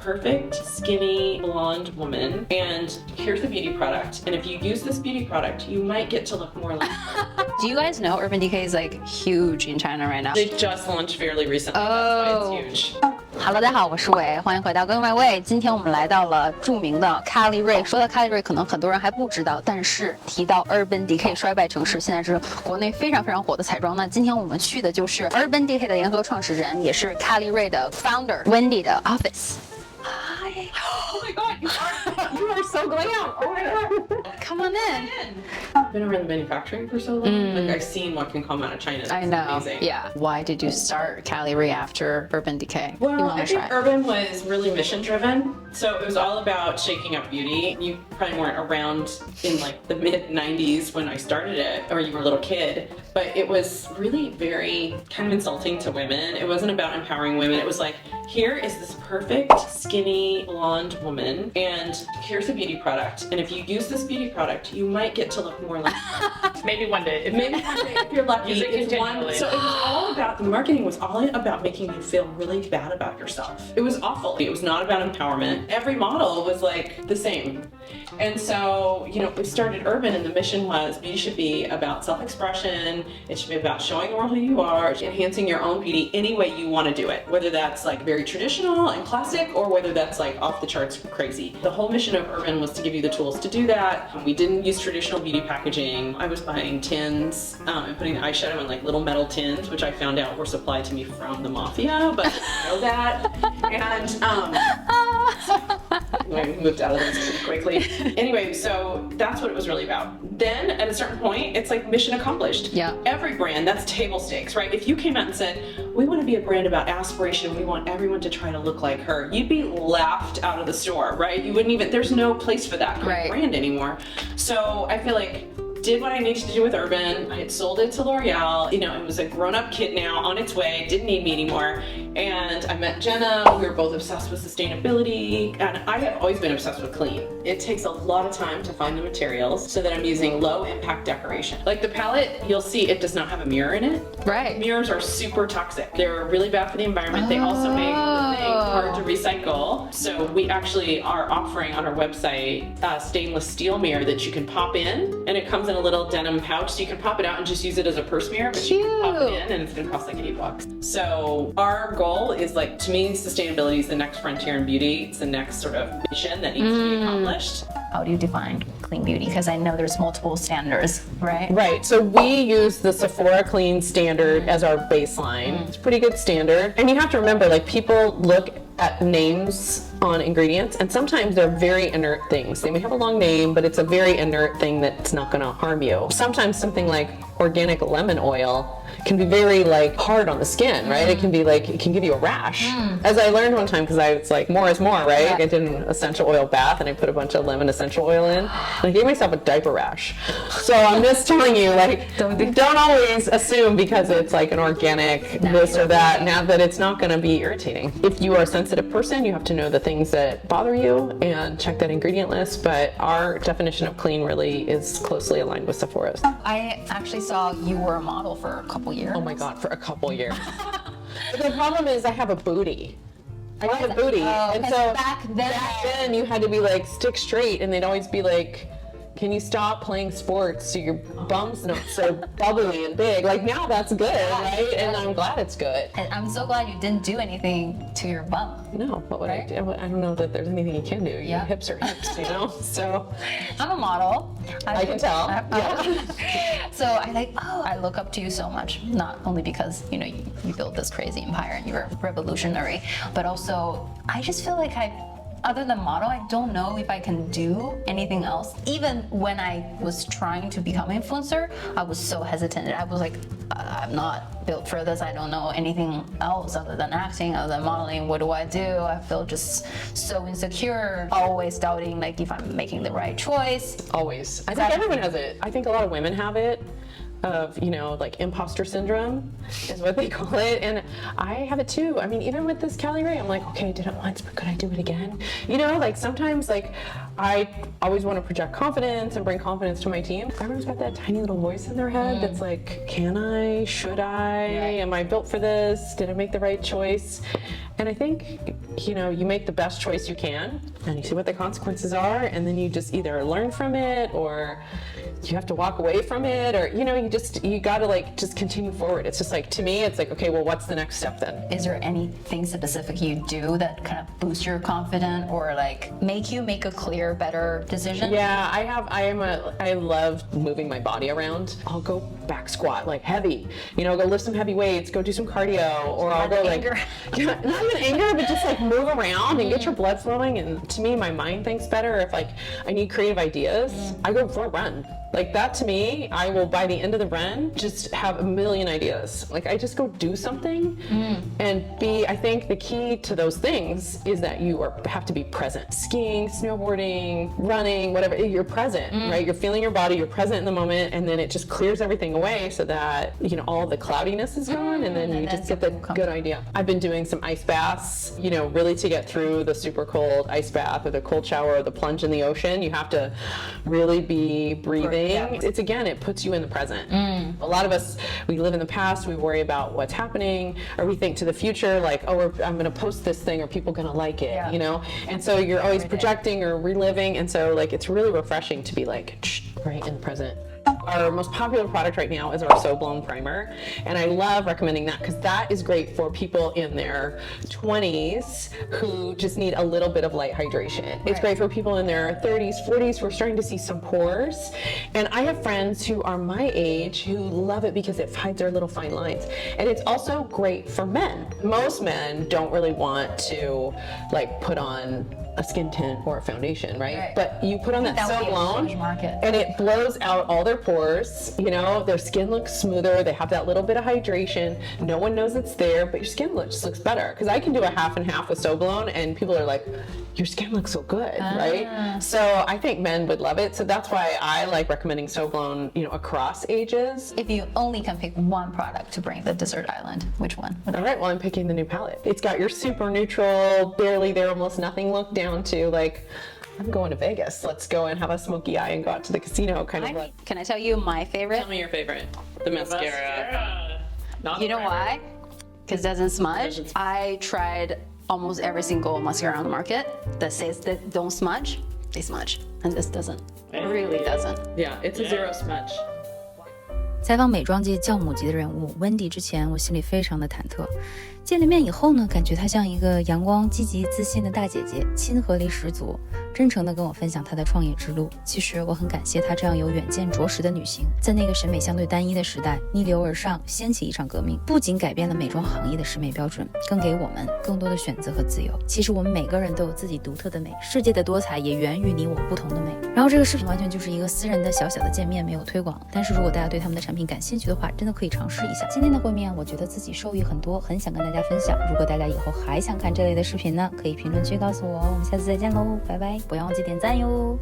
perfect skinny blonde woman, and here's a beauty product, and if you use this beauty product you might get to look more like her. Do you guys know Urban Decay is like huge in China right now? They just launched fairly recently. That's why it's huge. Hello， 大家好，我是伟，欢迎回到Goingmywei。今天我们来到了著名的Caliray。说到Caliray，可能很多人还不知道，但是提到 Urban Decay 衰败城市，现在是国内非常非常火的彩妆。那今天我们去的就是 Urban Decay 的联合创始人，也是Caliray的 founder Wendy 的 office。Hi. Oh my god, you are so glam. Oh my god. Come on in. I've been around manufacturing for so long. Like I've seen what can come out of China. I know. Amazing. Yeah. Why did you start Caliray after Urban Decay? Well, I think Urban was really mission driven. So it was all about shaking up beauty. You probably weren't around in like the mid 90s when I started it, or you were a little kid, but it was really very kind of insulting to women. It wasn't about empowering women. It was like, here is this perfect skinny blonde woman, and here's a beauty product, and if you use this beauty product you might get to look more like her. Maybe one day. Maybe one day if you're lucky. It's one. So it was all about, the marketing was all about making you feel really bad about yourself. It was awful. It was not about empowerment. Every model was like the same. And so, you know, we started Urban and the mission was beauty should be about self-expression. It should be about showing the world who you are, enhancing your own beauty any way you want to do it. Whether that's like very traditional and classic or whether that's like off the charts crazy. The whole mission of Urban was to give you the tools to do that. We didn't use traditional beauty packaging. I was buying tins and putting the eyeshadow in like little metal tins, which I found out were supplied to me from the mafia, but I didn't know that. And we moved out of this pretty quickly. Anyway, so that's what it was really about. Then at a certain point, it's like mission accomplished. Yeah. Every brand, that's table stakes, right? If you came out and said, we want to be a brand about aspiration, we want everyone to try to look like her, you'd be laughed out of the store, right? You wouldn't even, there's no place for that kind of brand anymore. So I feel like did what I needed to do with Urban. I had sold it to L'Oreal. You know, it was a grown-up kid now on its way, didn't need me anymore. And I met Jenna. We were both obsessed with sustainability. And I have always been obsessed with clean. It takes a lot of time to find the materials so that I'm using low impact decoration. Like the palette, you'll see it does not have a mirror in it. Right. Mirrors are super toxic. They're really bad for the environment. They also make the thing hard to recycle. So we actually are offering on our website a stainless steel mirror that you can pop in, and it comes in a little denim pouch, so you can pop it out and just use it as a purse mirror, but you can pop it in and it's gonna cost like $8. So our goal is, like, to me, sustainability is the next frontier in beauty. It's the next sort of mission that needs to be accomplished. How do you define clean beauty? Because I know there's multiple standards, right? Right, so we use the Sephora Clean standard as our baseline. It's a pretty good standard. And you have to remember, like, people look at names on ingredients and sometimes they're very inert things. They may have a long name, but it's a very inert thing that's not gonna harm you. Sometimes something like organic lemon oil can be very like hard on the skin, right? It can be like, it can give you a rash. As I learned one time, because I was like, more is more, right? Yeah. I did an essential oil bath and I put a bunch of lemon essential oil in and I gave myself a diaper rash. So I'm just telling you, like, don't always assume because it's like an organic this or that, now that it's not gonna be irritating. If you are a sensitive person, you have to know the things that bother you and check that ingredient list, but our definition of clean really is closely aligned with Sephora's. I actually saw you were a model for a couple years. Oh my God, for a couple years. But the problem is I have a booty. I have a booty. And so back then you had to be like, stick straight, and they'd always be like, can you stop playing sports so your bum's not so bubbly and big? Like now that's good, right? And I'm glad it's good. And I'm so glad you didn't do anything to your bum. No, what would I do? I don't know that there's anything you can do. Your hips are hips, you know? So I'm a model. I can tell. So I look up to you so much, not only because, you know, you built this crazy empire and you're revolutionary, but also I just feel like other than model, I don't know if I can do anything else. Even when I was trying to become influencer, I was so hesitant. I was like, I'm not built for this. I don't know anything else other than acting, other than modeling. What do? I feel just so insecure, always doubting like if I'm making the right choice. Always. I think everyone has it. I think a lot of women have it. Of, you know, like imposter syndrome is what they call it, and I have it too. I mean, even with this Caliray, I'm like, okay, I did it once, but could I do it again? You know, like sometimes like I always want to project confidence and bring confidence to my team. Everyone's got that tiny little voice in their head that's like, can I? Should I? Am I built for this? Did I make the right choice? And I think, you make the best choice you can and you see what the consequences are, and then you just either learn from it or you have to walk away from it, or, you gotta like just continue forward. It's just like, to me, it's like, okay, well, what's the next step then? Is there anything specific you do that kind of boosts your confidence or like make you make a clear, better decision? Yeah, I love moving my body around. I'll go back squat like heavy, go lift some heavy weights, go do some cardio, or I'll go like, not even anger, but just like move around and get your blood flowing. And to me, my mind thinks better. If like I need creative ideas, I go for a run. Like that, to me, I will, by the end of the run, just have a million ideas. Like I just go do something and I think the key to those things is that you have to be present. Skiing, snowboarding, running, whatever, you're present, right? You're feeling your body, you're present in the moment, and then it just clears everything away so that, all the cloudiness is gone, and then you just get the good idea. I've been doing some ice baths, really to get through the super cold ice bath or the cold shower or the plunge in the ocean. You have to really be breathing. It's again, it puts you in the present. A lot of us, we live in the past, we worry about what's happening, or we think to the future, like, oh, I'm gonna post this thing, are people gonna like it, And so you're always projecting or reliving, and so like it's really refreshing to be like, right in the present. Our most popular product right now is our So Blown Primer, and I love recommending that because that is great for people in their 20s who just need a little bit of light hydration. It's great for people in their 30s, 40s who are starting to see some pores, and I have friends who are my age who love it because it hides their little fine lines. And it's also great for men. Most men don't really want to like put on a skin tint or a foundation, right? But you put on that So Blown, and it blows out all their pores. Their skin looks smoother. They have that little bit of hydration. No one knows it's there, but your skin just looks better. Because I can do a half and half with So Blown, and people are like, your skin looks so good, right? So I think men would love it. So that's why I like recommending So Blown, across ages. If you only can pick one product to bring the desert island, which one? All right, well, I'm picking the new palette. It's got your super neutral, barely there, almost nothing look down to like, I'm going to Vegas. Let's go and have a smoky eye and go out to the casino kind of look. Can I tell you my favorite? Tell me your favorite. The mascara. You know why? Because it doesn't smudge. I tried almost every single mascara on the market that says that don't smudge. They smudge. And this doesn't. It really doesn't. Yeah, it's a zero smudge. 采访美妆界教母级的人物 Wendy 之前，我心里非常的忐忑。见了面以后呢，感觉她像一个阳光、积极、自信的大姐姐，亲和力十足，真诚地跟我分享她的创业之路。其实我很感谢她这样有远见卓识的女性，在那个审美相对单一的时代，逆流而上，掀起一场革命，不仅改变了美妆行业的审美标准，更给我们更多的选择和自由。其实我们每个人都有自己独特的美，世界的多彩也源于你我不同的美。然后这个视频完全就是一个私人的小小的见面，没有推广。但是如果大家对他们的产品感兴趣的话，真的可以尝试一下。今天的会面，我觉得自己受益很多，很想跟大家分享。如果大家以后还想看这类的视频呢，可以评论区告诉我哦。我们下次再见喽，拜拜！不要忘记点赞哟。